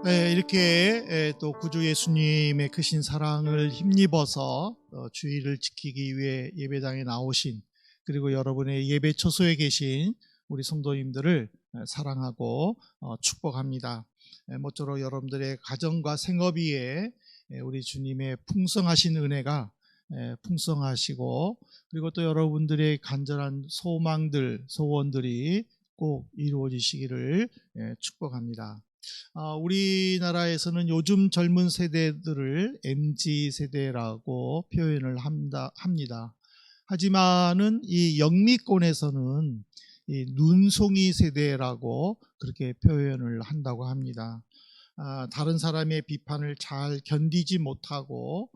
네, 이렇게 또 구주 예수님의 크신 사랑을 힘입어서 주의를 지키기 위해 예배당에 나오신, 그리고 여러분의 예배 처소에 계신 우리 성도님들을 사랑하고 축복합니다. 모쪼록 여러분들의 가정과 생업 위에 우리 주님의 풍성하신 은혜가 풍성하시고, 그리고 또 여러분들의 간절한 소망들, 소원들이 꼭 이루어지시기를 축복합니다. 우리나라에서는 요즘 젊은 세대들을 MZ세대라고 표현을 합니다. 하지만은 이 영미권에서는 이 눈송이 세대라고 그렇게 표현을 한다고 합니다. 다른 사람의 비판을 잘 견디지 못하고,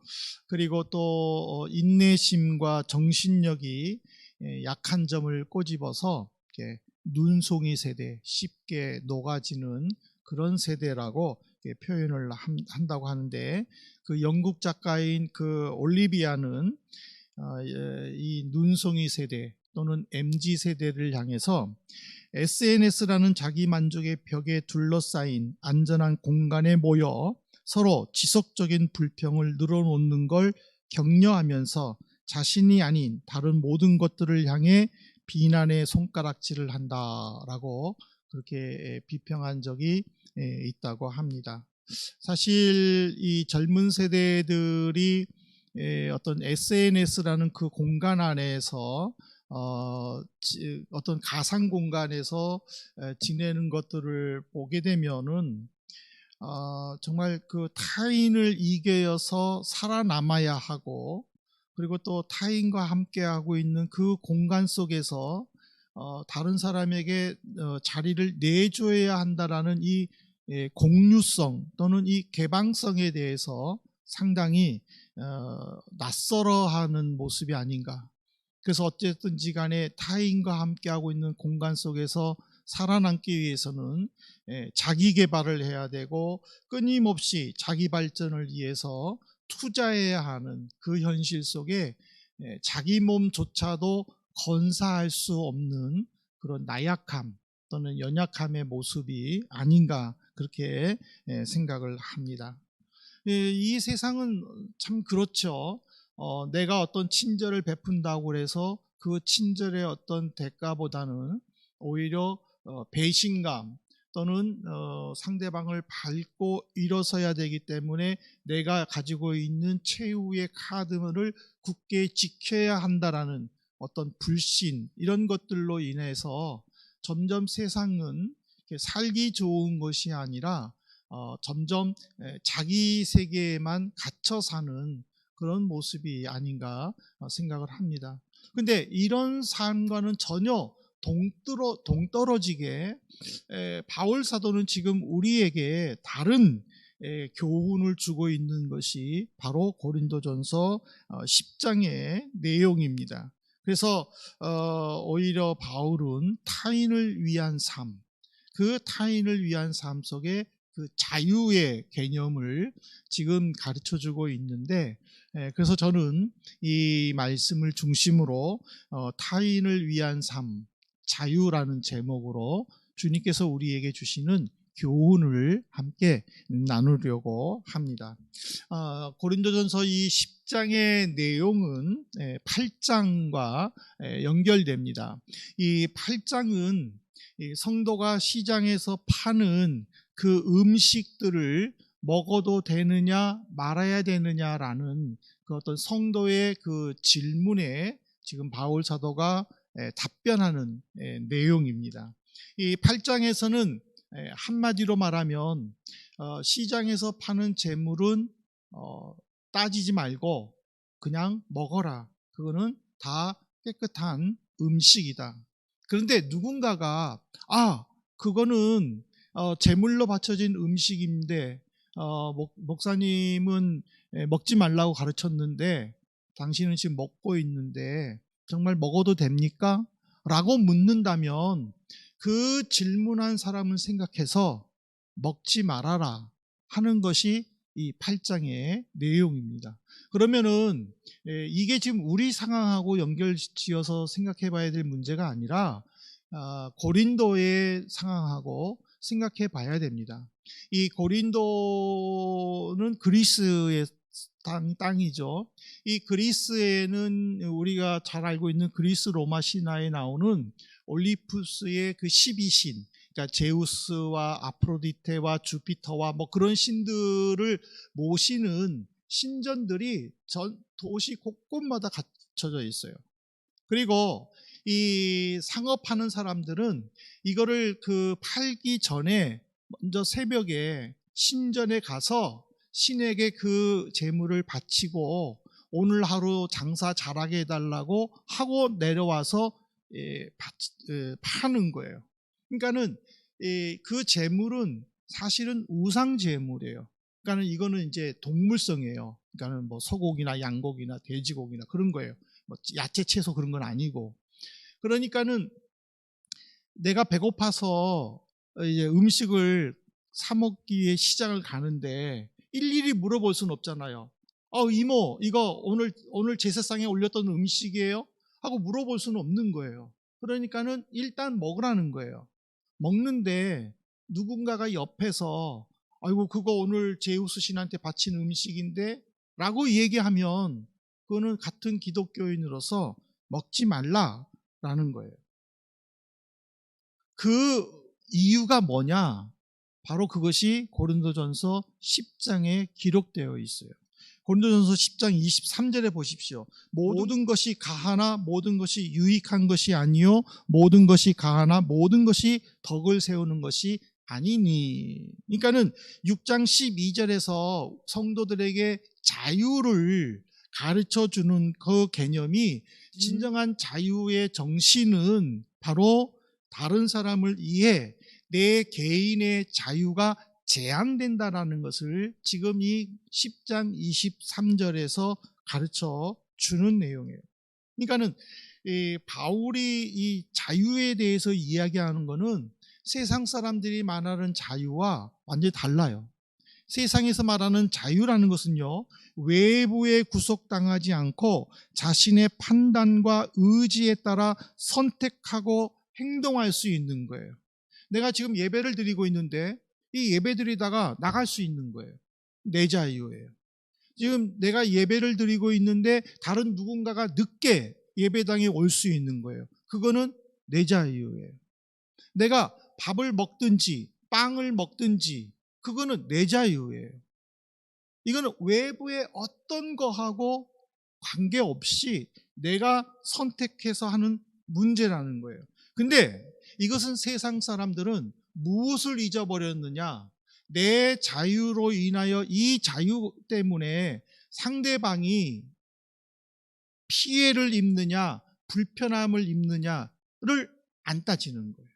그리고 또 인내심과 정신력이 약한 점을 꼬집어서 이렇게 눈송이 세대, 쉽게 녹아지는 그런 세대라고 표현을 한다고 하는데, 그 영국 작가인 그 올리비아는 이 눈송이 세대 또는 MZ 세대를 향해서 SNS라는 자기 만족의 벽에 둘러싸인 안전한 공간에 모여 서로 지속적인 불평을 늘어놓는 걸 격려하면서 자신이 아닌 다른 모든 것들을 향해 비난의 손가락질을 한다라고 그렇게 비평한 적이 있다고 합니다. 사실 이 젊은 세대들이 어떤 SNS라는 그 공간 안에서 어떤 가상 공간에서 지내는 것들을 보게 되면은 정말 그 타인을 이겨서 살아남아야 하고, 그리고 또 타인과 함께하고 있는 그 공간 속에서 다른 사람에게 자리를 내줘야 한다라는 이 공유성 또는 이 개방성에 대해서 상당히 낯설어하는 모습이 아닌가. 그래서 어쨌든지 간에 타인과 함께하고 있는 공간 속에서 살아남기 위해서는 자기 개발을 해야 되고, 끊임없이 자기 발전을 위해서 투자해야 하는 그 현실 속에 자기 몸조차도 건사할 수 없는 그런 나약함 또는 연약함의 모습이 아닌가, 그렇게 생각을 합니다. 이 세상은 참 그렇죠. 내가 어떤 친절을 베푼다고 해서 그 친절의 어떤 대가보다는 오히려 배신감 또는 상대방을 밟고 일어서야 되기 때문에 내가 가지고 있는 최후의 카드를 굳게 지켜야 한다라는 어떤 불신, 이런 것들로 인해서 점점 세상은 살기 좋은 것이 아니라 점점 자기 세계에만 갇혀 사는 그런 모습이 아닌가 생각을 합니다. 근데 이런 삶과는 전혀 동떨어지게 바울 사도는 지금 우리에게 다른 교훈을 주고 있는 것이 바로 고린도전서 10장의 내용입니다. 그래서 오히려 바울은 타인을 위한 삶, 그 타인을 위한 삶 속에 그 자유의 개념을 지금 가르쳐주고 있는데, 그래서 저는 이 말씀을 중심으로 타인을 위한 삶, 자유라는 제목으로 주님께서 우리에게 주시는 교훈을 함께 나누려고 합니다. 고린도전서 이 10장의 내용은 8장과 연결됩니다. 이 8장은 성도가 시장에서 파는 그 음식들을 먹어도 되느냐 말아야 되느냐라는 그 어떤 성도의 그 질문에 지금 바울 사도가 답변하는 내용입니다. 이 8장에서는 한마디로 말하면 시장에서 파는 재물은 따지지 말고 그냥 먹어라. 그거는 다 깨끗한 음식이다. 그런데 누군가가 그거는 제물로 바쳐진 음식인데 목사님은 먹지 말라고 가르쳤는데 당신은 지금 먹고 있는데 정말 먹어도 됩니까? 라고 묻는다면 그 질문한 사람을 생각해서 먹지 말아라 하는 것이 이 8장의 내용입니다. 그러면은 이게 지금 우리 상황하고 연결지어서 생각해 봐야 될 문제가 아니라 고린도의 상황하고 생각해 봐야 됩니다. 이 고린도는 그리스의 땅이죠. 이 그리스에는 우리가 잘 알고 있는 그리스 로마 신화에 나오는 올림푸스의 그 12신, 그러니까 제우스와 아프로디테와 주피터와 뭐 그런 신들을 모시는 신전들이 전 도시 곳곳마다 갖춰져 있어요. 그리고 이 상업하는 사람들은 이거를 팔기 전에 먼저 새벽에 신전에 가서 신에게 그 재물을 바치고 오늘 하루 장사 잘하게 해달라고 하고 내려와서 파는 거예요. 그러니까는 그 재물은 사실은 우상 재물이에요. 그러니까는 이거는 이제 동물성이에요. 그러니까는 뭐 소고기나 양고기나 돼지고기나 그런 거예요. 뭐 야채 채소 그런 건 아니고. 그러니까는 내가 배고파서 이제 음식을 사 먹기 위해 시장을 가는데 일일이 물어볼 수는 없잖아요. 이모, 이거 오늘 제사상에 올렸던 음식이에요? 하고 물어볼 수는 없는 거예요. 그러니까는 일단 먹으라는 거예요. 먹는데 누군가가 옆에서 아이고 그거 오늘 제우스 신한테 바친 음식인데 라고 얘기하면 그거는 같은 기독교인으로서 먹지 말라라는 거예요. 그 이유가 뭐냐? 바로 그것이 고린도전서 10장에 기록되어 있어요. 고린도전서 10장 23절에 보십시오. 모든 것이 가하나 모든 것이 유익한 것이 아니요 모든 것이 가하나 모든 것이 덕을 세우는 것이 아니니. 그러니까는 6장 12절에서 성도들에게 자유를 가르쳐 주는 그 개념이 진정한 자유의 정신은 바로 다른 사람을 위해 내 개인의 자유가 제한된다라는 것을 지금 이 10장 23절에서 가르쳐 주는 내용이에요. 그러니까는 바울이 이 자유에 대해서 이야기하는 것은 세상 사람들이 말하는 자유와 완전히 달라요. 세상에서 말하는 자유라는 것은요, 외부에 구속당하지 않고 자신의 판단과 의지에 따라 선택하고 행동할 수 있는 거예요. 내가 지금 예배를 드리고 있는데 이 예배 드리다가 나갈 수 있는 거예요. 내 자유예요. 지금 내가 예배를 드리고 있는데 다른 누군가가 늦게 예배당에 올 수 있는 거예요. 그거는 내 자유예요. 내가 밥을 먹든지 빵을 먹든지 그거는 내 자유예요. 이거는 외부의 어떤 거하고 관계없이 내가 선택해서 하는 문제라는 거예요. 근데 이것은 세상 사람들은 무엇을 잊어버렸느냐? 내 자유로 인하여 이 자유 때문에 상대방이 피해를 입느냐, 불편함을 입느냐를 안 따지는 거예요.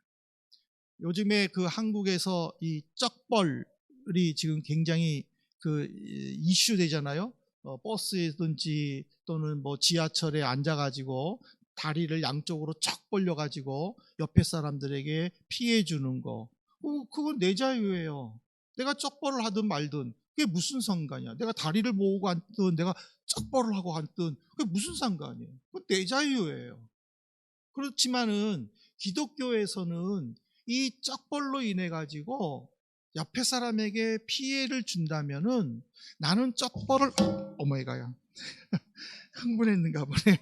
요즘에 한국에서 이 쩍벌이 지금 굉장히 이슈 되잖아요. 버스든지 또는 뭐 지하철에 앉아가지고 다리를 양쪽으로 쩍 벌려가지고 옆에 사람들에게 피해 주는 거. 그건 내 자유예요. 내가 쩍벌을 하든 말든 그게 무슨 상관이야. 내가 다리를 모으고 앉든 내가 쩍벌을 하고 앉든 그게 무슨 상관이에요. 그건 내 자유예요. 그렇지만은 기독교에서는 이 쩍벌로 인해 가지고 옆에 사람에게 피해를 준다면은 나는 쩍벌을 어머니가야 흥분했는가 보네.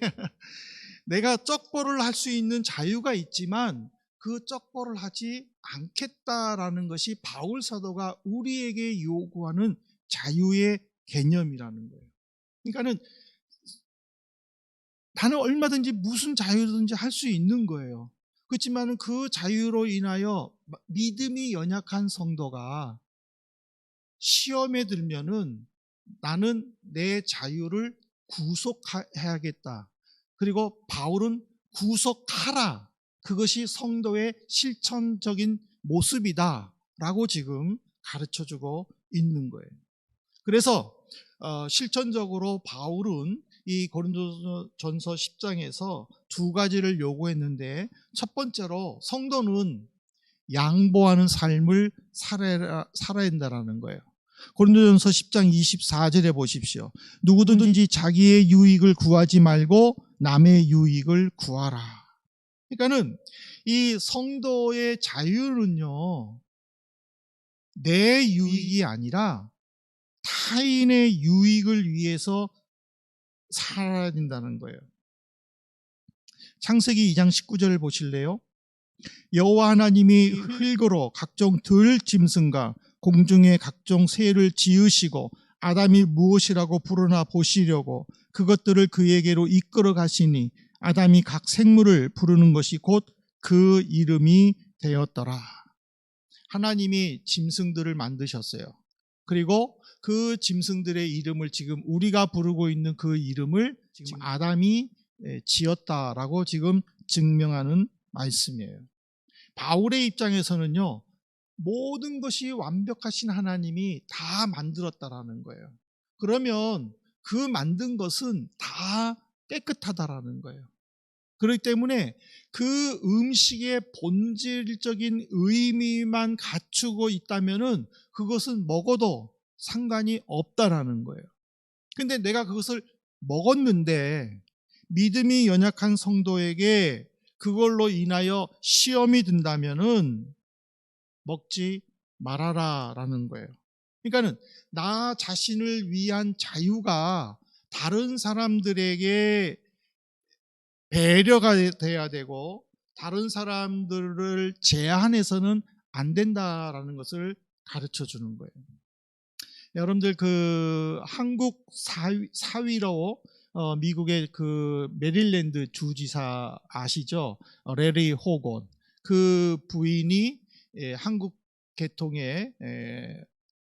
내가 쩍벌을 할 수 있는 자유가 있지만 그 쩍벌을 하지 않겠다라는 것이 바울 사도가 우리에게 요구하는 자유의 개념이라는 거예요. 그러니까는 나는 얼마든지 무슨 자유든지 할 수 있는 거예요. 그렇지만 그 자유로 인하여 믿음이 연약한 성도가 시험에 들면은 나는 내 자유를 구속해야겠다. 그리고 바울은 구속하라. 그것이 성도의 실천적인 모습이다. 라고 지금 가르쳐주고 있는 거예요. 그래서 실천적으로 바울은 이 고린도전서 10장에서 두 가지를 요구했는데 첫 번째로 성도는 양보하는 삶을 살아야 한다는 거예요. 고린도전서 10장 24절에 보십시오. 누구든지 자기의 유익을 구하지 말고 남의 유익을 구하라. 그러니까는 이 성도의 자유는요, 내 유익이 아니라 타인의 유익을 위해서 살아야 된다는 거예요. 창세기 2장 19절을 보실래요? 여호와 하나님이 흙으로 각종 들 짐승과 공중의 각종 새를 지으시고 아담이 무엇이라고 부르나 보시려고 그것들을 그에게로 이끌어 가시니 아담이 각 생물을 부르는 것이 곧 그 이름이 되었더라. 하나님이 짐승들을 만드셨어요. 그리고 그 짐승들의 이름을 지금 우리가 부르고 있는 그 이름을 지금 아담이 지었다라고 지금 증명하는 말씀이에요. 바울의 입장에서는요, 모든 것이 완벽하신 하나님이 다 만들었다라는 거예요. 그러면 그 만든 것은 다 깨끗하다라는 거예요. 그렇기 때문에 그 음식의 본질적인 의미만 갖추고 있다면은 그것은 먹어도 상관이 없다라는 거예요. 근데 내가 그것을 먹었는데 믿음이 연약한 성도에게 그걸로 인하여 시험이 든다면은 먹지 말아라라는 거예요. 그러니까는 나 자신을 위한 자유가 다른 사람들에게 배려가 돼야 되고 다른 사람들을 제한해서는 안 된다라는 것을 가르쳐 주는 거예요. 여러분들 그 한국 사위로 미국의 그 메릴랜드 주지사 아시죠? 레리 호건. 그 부인이 한국 계통의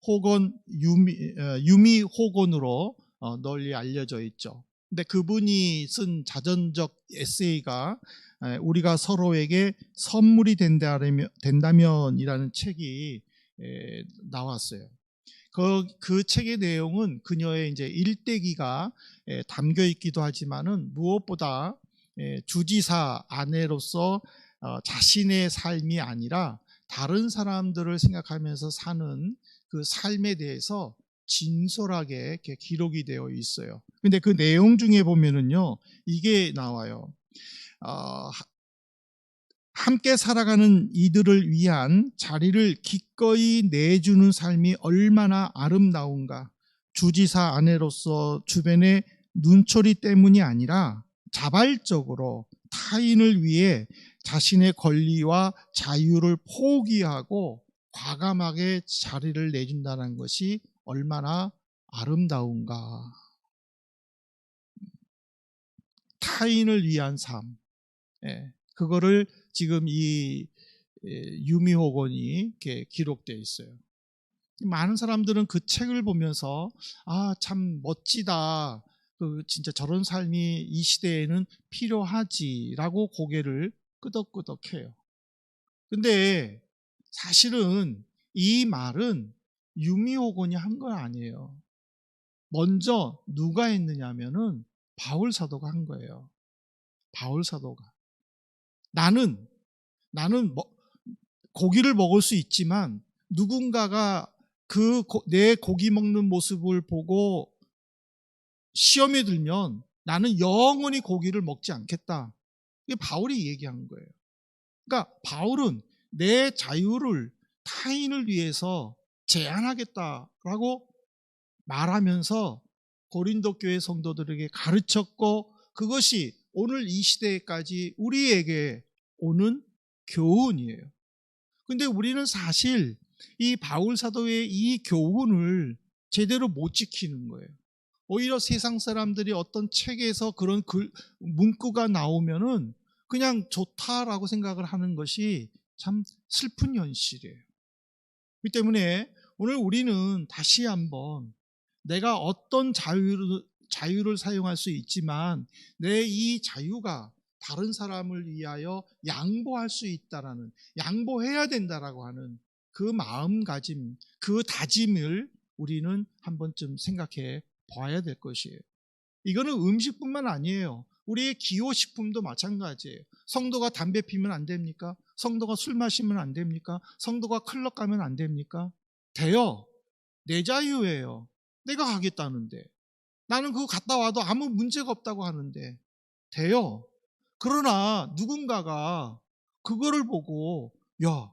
호건 유미 호건으로 널리 알려져 있죠. 근데 그분이 쓴 자전적 에세이가 우리가 서로에게 선물이 된다면이라는 책이 나왔어요. 그 책의 내용은 그녀의 이제 일대기가 담겨 있기도 하지만은 무엇보다 주지사 아내로서 자신의 삶이 아니라 다른 사람들을 생각하면서 사는 그 삶에 대해서 진솔하게 이렇게 기록이 되어 있어요. 근데 그 내용 중에 보면은요, 이게 나와요. 함께 살아가는 이들을 위한 자리를 기꺼이 내주는 삶이 얼마나 아름다운가. 주지사 아내로서 주변의 눈초리 때문이 아니라 자발적으로 타인을 위해 자신의 권리와 자유를 포기하고 과감하게 자리를 내준다는 것이 얼마나 아름다운가. 타인을 위한 삶. 그거를 지금 이 유미호건이 이렇게 기록되어 있어요. 많은 사람들은 그 책을 보면서 참 멋지다. 진짜 저런 삶이 이 시대에는 필요하지라고 고개를 끄덕끄덕해요. 근데 사실은 이 말은 유미호건이 한 건 아니에요. 먼저 누가 했느냐면은 바울 사도가 한 거예요. 바울 사도가. 나는 고기를 먹을 수 있지만 누군가가 내 고기 먹는 모습을 보고 시험에 들면 나는 영원히 고기를 먹지 않겠다. 이게 바울이 얘기한 거예요. 그러니까 바울은 내 자유를 타인을 위해서 제한하겠다라고 말하면서 고린도 교회 성도들에게 가르쳤고 그것이 오늘 이 시대까지 우리에게 오는 교훈이에요. 근데 우리는 사실 이 바울 사도의 이 교훈을 제대로 못 지키는 거예요. 오히려 세상 사람들이 어떤 책에서 그런 문구가 나오면은 그냥 좋다라고 생각을 하는 것이 참 슬픈 현실이에요. 그렇기 때문에 오늘 우리는 다시 한번 내가 어떤 자유를 사용할 수 있지만 내 이 자유가 다른 사람을 위하여 양보할 수 있다라는, 양보해야 된다라고 하는 그 마음가짐, 그 다짐을 우리는 한 번쯤 생각해 봐야 될 것이에요. 이거는 음식뿐만 아니에요. 우리의 기호식품도 마찬가지예요. 성도가 담배 피면 안 됩니까? 성도가 술 마시면 안 됩니까? 성도가 클럽 가면 안 됩니까? 돼요. 내 자유예요. 내가 가겠다는데. 나는 그거 갔다 와도 아무 문제가 없다고 하는데. 돼요. 그러나 누군가가 그거를 보고 야,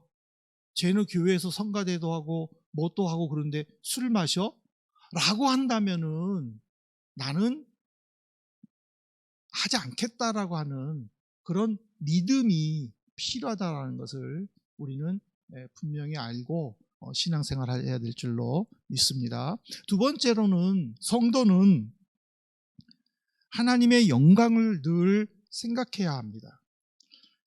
쟤는 교회에서 성가대도 하고 뭐 또 하고 그런데 술 마셔? 라고 한다면은 나는 하지 않겠다라고 하는 그런 믿음이 필요하다라는 것을 우리는 분명히 알고 신앙생활을 해야 될 줄로 믿습니다. 두 번째로는 성도는 하나님의 영광을 늘 생각해야 합니다.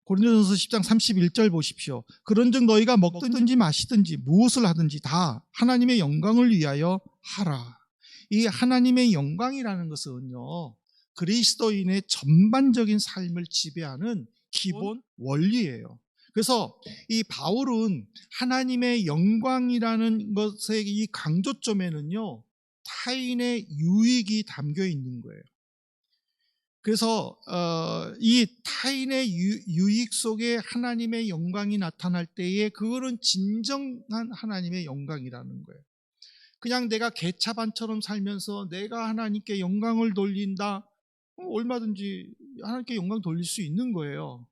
고린도전서 10장 31절 보십시오. 그런즉 너희가 먹든지 마시든지 무엇을 하든지 다 하나님의 영광을 위하여 하라. 이 하나님의 영광이라는 것은요, 그리스도인의 전반적인 삶을 지배하는 기본 원리예요. 그래서 이 바울은 하나님의 영광이라는 것의 이 강조점에는요, 타인의 유익이 담겨 있는 거예요. 그래서 이 타인의 유익 속에 하나님의 영광이 나타날 때에 그거는 진정한 하나님의 영광이라는 거예요. 그냥 내가 개차반처럼 살면서 내가 하나님께 영광을 돌린다, 얼마든지 하나님께 영광 돌릴 수 있는 거예요.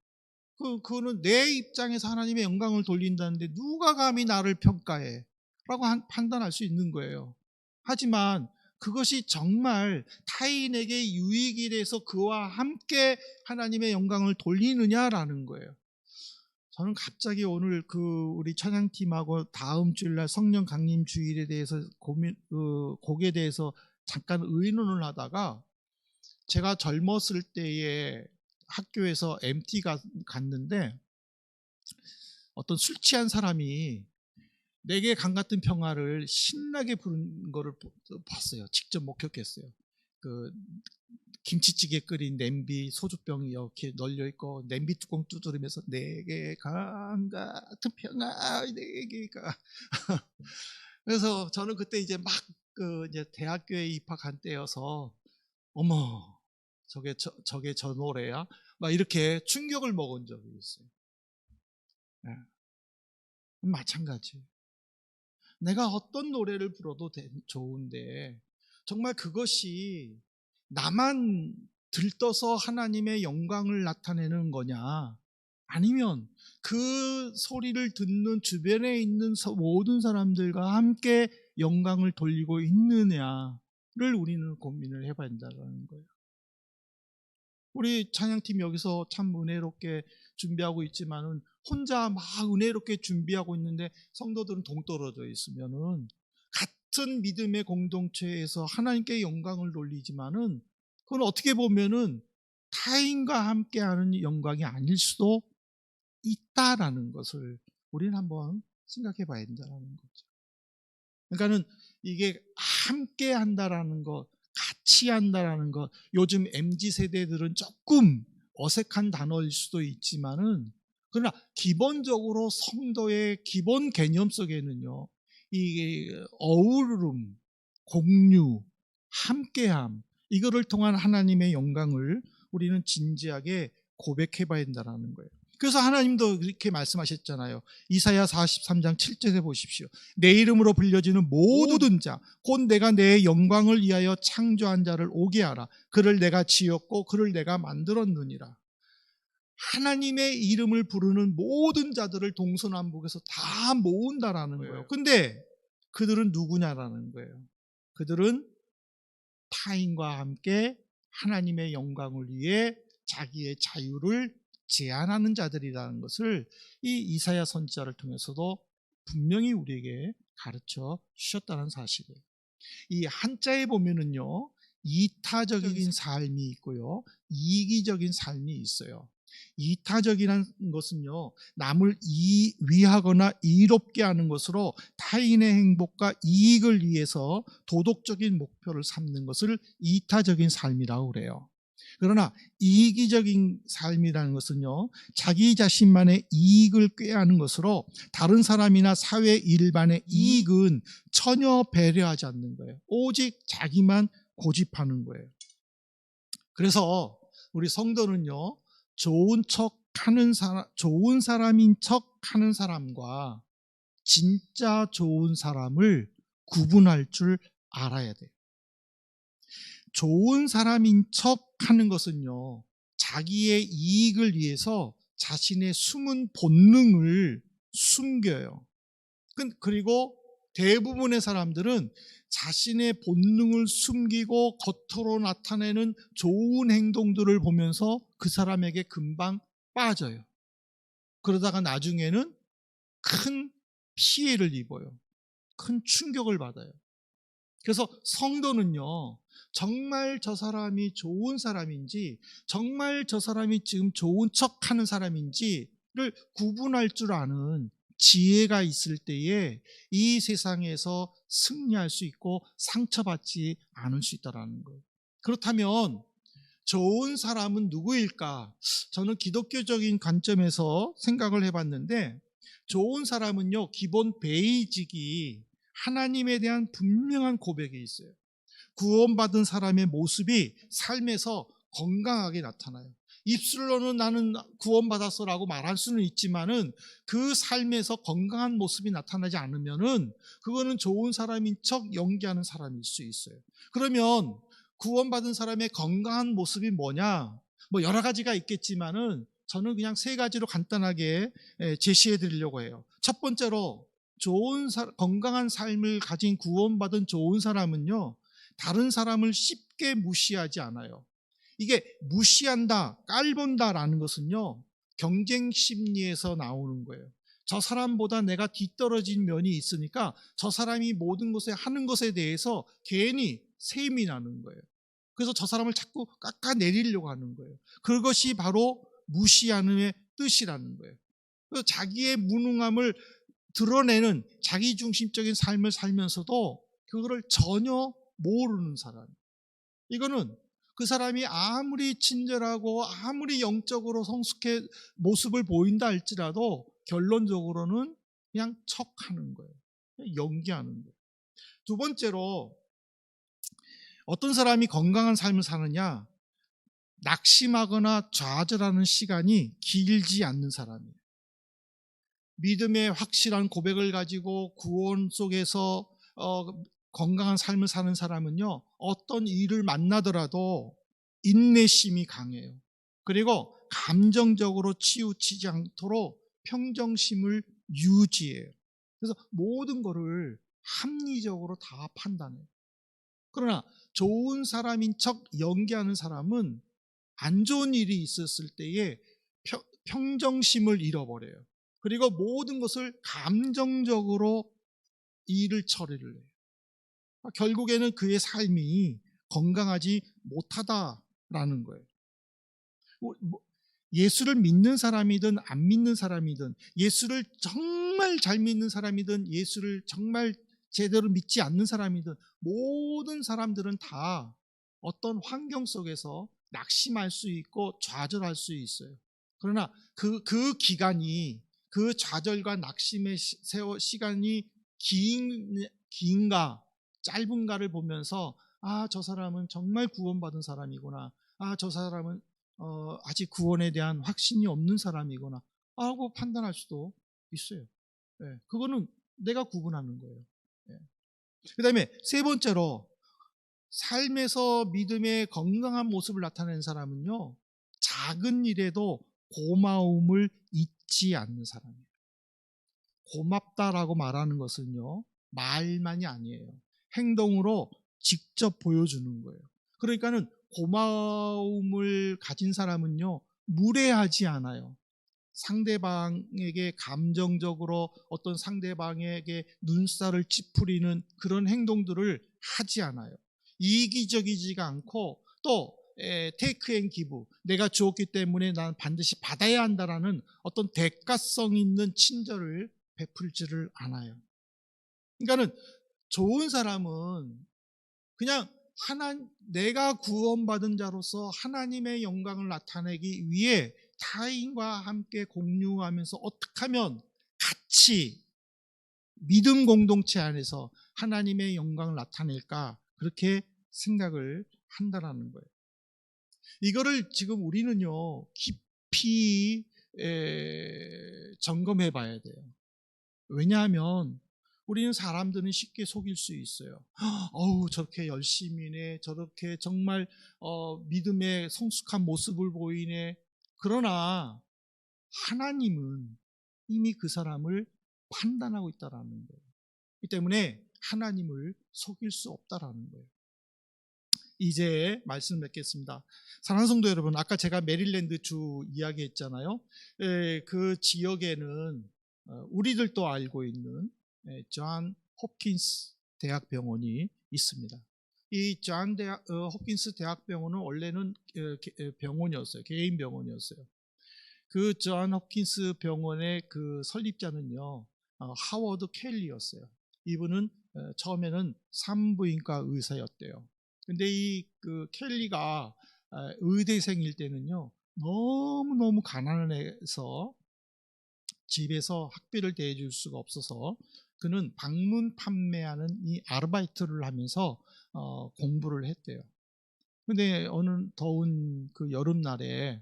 그거는 내 입장에서 하나님의 영광을 돌린다는데 누가 감히 나를 평가해? 라고 판단할 수 있는 거예요. 하지만 그것이 정말 타인에게 유익이 돼서 그와 함께 하나님의 영광을 돌리느냐라는 거예요. 저는 갑자기 오늘 우리 찬양팀하고 다음 주일날 성령 강림 주일에 대해서 곡에 대해서 잠깐 의논을 하다가, 제가 젊었을 때에 학교에서 MT 갔는데 어떤 술 취한 사람이 내게 강 같은 평화를 신나게 부른 거를 봤어요. 직접 목격했어요. 김치찌개 끓인 냄비, 소주병이 이렇게 널려 있고 냄비 뚜껑 두드리면서 내게 강 같은 평화, 내게가. 그래서 저는 그때 이제 막 이제 대학교에 입학한 때여서, 어머, 저게 저 노래야? 막 이렇게 충격을 먹은 적이 있어요. 네. 마찬가지예요. 내가 어떤 노래를 불러도 좋은데 정말 그것이 나만 들떠서 하나님의 영광을 나타내는 거냐, 아니면 그 소리를 듣는 주변에 있는 모든 사람들과 함께 영광을 돌리고 있느냐를 우리는 고민을 해봐야 된다는 거예요. 우리 찬양팀 여기서 참 은혜롭게 준비하고 있지만은 혼자 막 은혜롭게 준비하고 있는데 성도들은 동떨어져 있으면은 같은 믿음의 공동체에서 하나님께 영광을 돌리지만은 그건 어떻게 보면은 타인과 함께하는 영광이 아닐 수도 있다라는 것을 우리는 한번 생각해 봐야 된다는 거죠. 그러니까는 이게 함께 한다라는 것, 같이 한다라는 것, 요즘 MZ 세대들은 조금 어색한 단어일 수도 있지만은, 그러나 기본적으로 성도의 기본 개념 속에는요, 이 어우름, 공유, 함께함, 이거를 통한 하나님의 영광을 우리는 진지하게 고백해 봐야 된다는 거예요. 그래서 하나님도 그렇게 말씀하셨잖아요. 이사야 43장 7절에 보십시오. 내 이름으로 불려지는 모든 자, 곧 내가 내 영광을 위하여 창조한 자를 오게 하라. 그를 내가 지었고 그를 내가 만들었느니라. 하나님의 이름을 부르는 모든 자들을 동서남북에서 다 모은다라는 거예요. 근데 그들은 누구냐라는 거예요. 그들은 타인과 함께 하나님의 영광을 위해 자기의 자유를 제한하는 자들이라는 것을 이 이사야 선지자를 통해서도 분명히 우리에게 가르쳐 주셨다는 사실이에요. 이 한자에 보면은요, 이타적인 삶이 있고요, 이기적인 삶이 있어요. 이타적이라는 것은요, 남을 위하거나 이롭게 하는 것으로 타인의 행복과 이익을 위해서 도덕적인 목표를 삼는 것을 이타적인 삶이라고 그래요. 그러나 이기적인 삶이라는 것은요, 자기 자신만의 이익을 꾀하는 것으로 다른 사람이나 사회 일반의 이익은 전혀 배려하지 않는 거예요. 오직 자기만 고집하는 거예요. 그래서 우리 성도는요, 좋은 사람인 척 하는 사람과 진짜 좋은 사람을 구분할 줄 알아야 돼요. 좋은 사람인 척 하는 것은요, 자기의 이익을 위해서 자신의 숨은 본능을 숨겨요. 그리고 대부분의 사람들은 자신의 본능을 숨기고 겉으로 나타내는 좋은 행동들을 보면서 그 사람에게 금방 빠져요. 그러다가 나중에는 큰 피해를 입어요. 큰 충격을 받아요. 그래서 성도는요, 정말 저 사람이 좋은 사람인지, 정말 저 사람이 지금 좋은 척 하는 사람인지를 구분할 줄 아는 지혜가 있을 때에 이 세상에서 승리할 수 있고 상처받지 않을 수 있다는 거예요. 그렇다면 좋은 사람은 누구일까? 저는 기독교적인 관점에서 생각을 해봤는데, 좋은 사람은요, 기본 베이직이 하나님에 대한 분명한 고백이 있어요. 구원받은 사람의 모습이 삶에서 건강하게 나타나요. 입술로는 나는 구원받았어라고 말할 수는 있지만은 그 삶에서 건강한 모습이 나타나지 않으면은 그거는 좋은 사람인 척 연기하는 사람일 수 있어요. 그러면 구원받은 사람의 건강한 모습이 뭐냐? 뭐 여러 가지가 있겠지만은 저는 그냥 세 가지로 간단하게 제시해 드리려고 해요. 첫 번째로 건강한 삶을 가진 구원받은 좋은 사람은요, 다른 사람을 쉽게 무시하지 않아요. 이게 무시한다, 깔본다라는 것은요, 경쟁 심리에서 나오는 거예요. 저 사람보다 내가 뒤떨어진 면이 있으니까 저 사람이 모든 것에 하는 것에 대해서 괜히 세임이 나는 거예요. 그래서 저 사람을 자꾸 깎아내리려고 하는 거예요. 그것이 바로 무시하는의 뜻이라는 거예요. 그래서 자기의 무능함을 드러내는 자기중심적인 삶을 살면서도 그거를 전혀 모르는 사람. 이거는 그 사람이 아무리 친절하고 아무리 영적으로 성숙해 모습을 보인다 할지라도 결론적으로는 그냥 척하는 거예요. 그냥 연기하는 거예요. 두 번째로, 어떤 사람이 건강한 삶을 사느냐? 낙심하거나 좌절하는 시간이 길지 않는 사람이에요. 믿음의 확실한 고백을 가지고 구원 속에서 건강한 삶을 사는 사람은요, 어떤 일을 만나더라도 인내심이 강해요. 그리고 감정적으로 치우치지 않도록 평정심을 유지해요. 그래서 모든 것을 합리적으로 다 판단해요. 그러나 좋은 사람인 척 연기하는 사람은 안 좋은 일이 있었을 때에 평정심을 잃어버려요. 그리고 모든 것을 감정적으로 일을 처리를 해요. 결국에는 그의 삶이 건강하지 못하다라는 거예요. 예수를 믿는 사람이든 안 믿는 사람이든, 예수를 정말 잘 믿는 사람이든 예수를 정말 제대로 믿지 않는 사람이든, 모든 사람들은 다 어떤 환경 속에서 낙심할 수 있고 좌절할 수 있어요. 그러나 그 기간이, 그 좌절과 낙심의 시간이 긴가 짧은가를 보면서, 저 사람은 정말 구원받은 사람이구나, 저 사람은 아직 구원에 대한 확신이 없는 사람이구나 하고 판단할 수도 있어요. 그거는 내가 구분하는 거예요. 그 다음에 세 번째로, 삶에서 믿음의 건강한 모습을 나타내는 사람은요, 작은 일에도 고마움을 잊지 않는 사람이에요. 고맙다라고 말하는 것은요, 말만이 아니에요. 행동으로 직접 보여주는 거예요. 그러니까는 고마움을 가진 사람은요, 무례하지 않아요. 상대방에게 감정적으로 어떤 상대방에게 눈살을 찌푸리는 그런 행동들을 하지 않아요. 이기적이지가 않고, 또 테이크 앤 기브, 내가 주었기 때문에 난 반드시 받아야 한다라는 어떤 대가성 있는 친절을 베풀지를 않아요. 그러니까는 좋은 사람은 그냥 내가 구원받은 자로서 하나님의 영광을 나타내기 위해 타인과 함께 공유하면서 어떻게 하면 같이 믿음 공동체 안에서 하나님의 영광을 나타낼까, 그렇게 생각을 한다라는 거예요. 이거를 지금 우리는요, 깊이 점검해 봐야 돼요. 왜냐하면 우리는 사람들은 쉽게 속일 수 있어요. 저렇게 열심히네, 저렇게 정말 믿음의 성숙한 모습을 보이네. 그러나 하나님은 이미 그 사람을 판단하고 있다라는 거예요. 이 때문에 하나님을 속일 수 없다라는 거예요. 이제 말씀 맺겠습니다. 사랑하는 성도 여러분, 아까 제가 메릴랜드 주 이야기했잖아요. 그 지역에는 우리들도 알고 있는 존 홉킨스 대학병원이 있습니다. 이 존 홉킨스 대학병원은 원래는 병원이었어요. 개인 병원이었어요. 그 존 홉킨스 병원의 그 설립자는요, 하워드 켈리였어요. 이분은 처음에는 산부인과 의사였대요. 근데 이 그 켈리가 의대생일 때는요, 너무너무 가난해서 집에서 학비를 대줄 수가 없어서 그는 방문 판매하는 이 아르바이트를 하면서 공부를 했대요. 근데 어느 더운 그 여름날에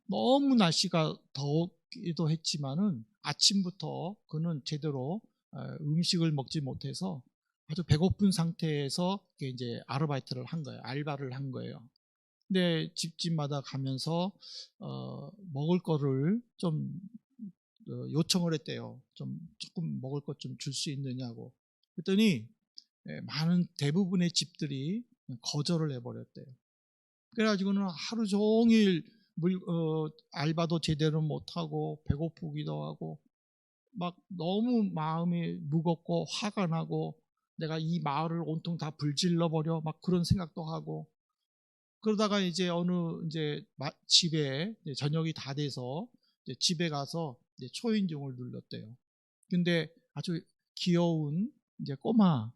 너무 날씨가 덥기도 했지만은 아침부터 그는 제대로 음식을 먹지 못해서 아주 배고픈 상태에서 이제 아르바이트를 한 거예요. 알바를 한 거예요. 근데 집집마다 가면서 먹을 거를 좀 요청을 했대요. 좀 조금 먹을 것 좀 줄 수 있느냐고. 그랬더니 많은 대부분의 집들이 거절을 해버렸대요. 그래가지고는 하루 종일 알바도 제대로 못하고 배고프기도 하고 막 너무 마음이 무겁고 화가 나고 내가 이 마을을 온통 다 불질러 버려 막 그런 생각도 하고 그러다가 이제 어느 이제 집에 이제 저녁이 다 돼서 이제 집에 가서 이제 초인종을 눌렀대요. 근데 아주 귀여운 이제 꼬마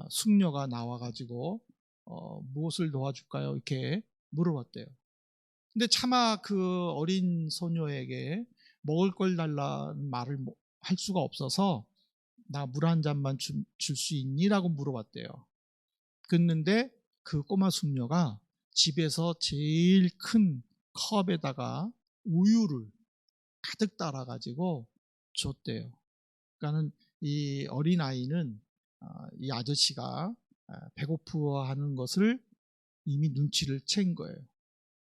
숙녀가 나와가지고 무엇을 도와줄까요? 이렇게 물어봤대요. 근데 차마 그 어린 소녀에게 먹을 걸 달라는 말을 할 수가 없어서 나 물 한 잔만 줄 수 있니? 라고 물어봤대요. 그랬는데 그 꼬마 숙녀가 집에서 제일 큰 컵에다가 우유를 가득 따라가지고 줬대요. 그러니까는 이 어린아이는 이 아저씨가 배고프어하는 것을 이미 눈치를 챈 거예요.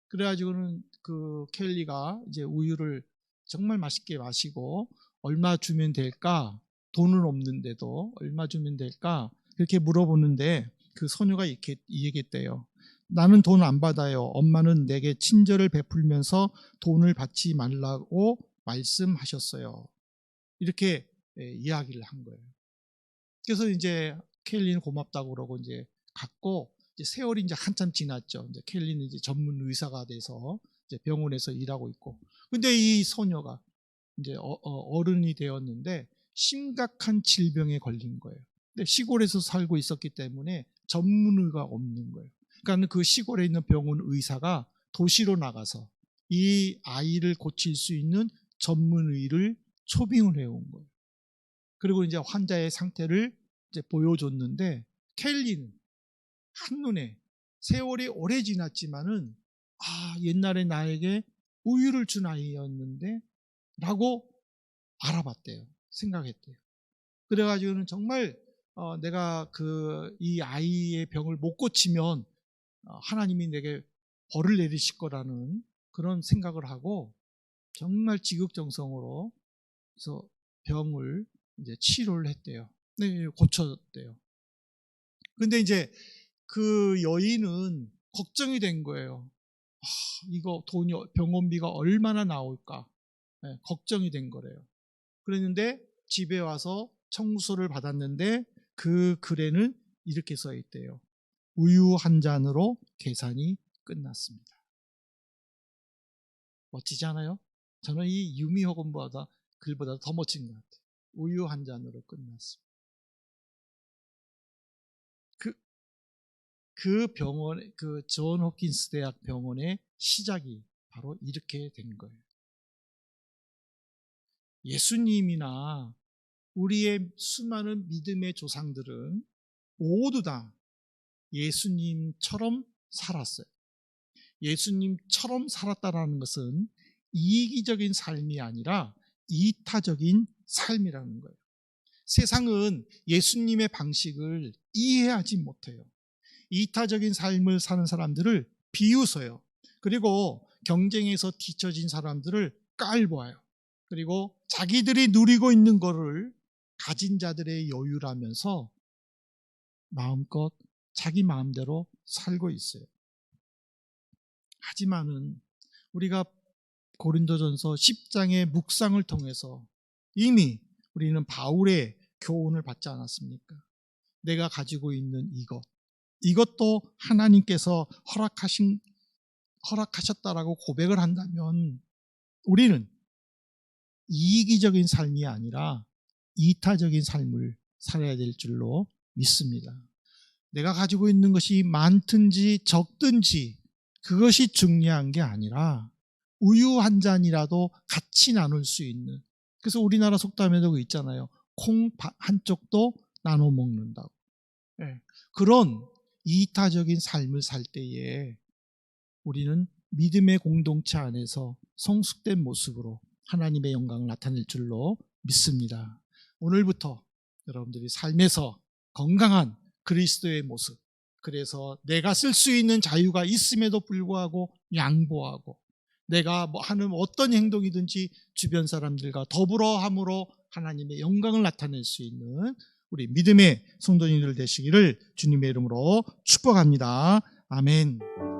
그래가지고는 그 켈리가 이제 우유를 정말 맛있게 마시고 얼마 주면 될까? 돈은 없는데도 얼마 주면 될까? 그렇게 물어보는데 그 소녀가 이렇게 얘기했대요. 나는 돈 안 받아요. 엄마는 내게 친절을 베풀면서 돈을 받지 말라고 말씀하셨어요. 이렇게 이야기를 한 거예요. 그래서 이제 켈리는 고맙다고 그러고 이제 갔고 이제 세월이 이제 한참 지났죠. 이제 켈리는 이제 전문 의사가 돼서 이제 병원에서 일하고 있고. 근데 이 소녀가 이제 어른이 되었는데 심각한 질병에 걸린 거예요. 근데 시골에서 살고 있었기 때문에 전문의가 없는 거예요. 그러니까 그 시골에 있는 병원 의사가 도시로 나가서 이 아이를 고칠 수 있는 전문의를 초빙을 해온 거예요. 그리고 이제 환자의 상태를 이제 보여줬는데 켈리는 한눈에 세월이 오래 지났지만은 옛날에 나에게 우유를 준 아이였는데 라고 알아봤대요. 생각했대요. 그래가지고는 정말 내가 이 아이의 병을 못 고치면 하나님이 내게 벌을 내리실 거라는 그런 생각을 하고 정말 지극정성으로 그래서 병을 이제 치료를 했대요. 네, 고쳤대요. 근데 이제 그 여인은 걱정이 된 거예요. 이거 병원비가 얼마나 나올까? 네, 걱정이 된 거래요. 그랬는데 집에 와서 청구서를 받았는데 그 글에는 이렇게 써 있대요. 우유 한 잔으로 계산이 끝났습니다. 멋지지 않아요? 저는 이 유미호건보다 글보다 더 멋진 것 같아요. 우유 한 잔으로 끝났습니다. 그 병원, 그 존 홉킨스 대학 병원의 시작이 바로 이렇게 된 거예요. 예수님이나 우리의 수많은 믿음의 조상들은 모두 다 예수님처럼 살았어요. 예수님처럼 살았다는 것은 이기적인 삶이 아니라 이타적인 삶이라는 거예요. 세상은 예수님의 방식을 이해하지 못해요. 이타적인 삶을 사는 사람들을 비웃어요. 그리고 경쟁에서 뒤처진 사람들을 깔보아요. 그리고 자기들이 누리고 있는 거를 가진 자들의 여유라면서 마음껏 자기 마음대로 살고 있어요. 하지만은 우리가 고린도전서 10장의 묵상을 통해서 이미 우리는 바울의 교훈을 받지 않았습니까? 내가 가지고 있는 이것도 하나님께서 허락하셨다라고 고백을 한다면 우리는 이기적인 삶이 아니라 이타적인 삶을 살아야 될 줄로 믿습니다. 내가 가지고 있는 것이 많든지 적든지 그것이 중요한 게 아니라 우유 한 잔이라도 같이 나눌 수 있는, 그래서 우리나라 속담에도 있잖아요. 콩 한쪽도 나눠 먹는다고. 네. 그런 이타적인 삶을 살 때에 우리는 믿음의 공동체 안에서 성숙된 모습으로 하나님의 영광을 나타낼 줄로 믿습니다. 오늘부터 여러분들이 삶에서 건강한 그리스도의 모습, 그래서 내가 쓸 수 있는 자유가 있음에도 불구하고 양보하고 내가 하는 어떤 행동이든지 주변 사람들과 더불어 함으로 하나님의 영광을 나타낼 수 있는 우리 믿음의 성도님들 되시기를 주님의 이름으로 축복합니다. 아멘.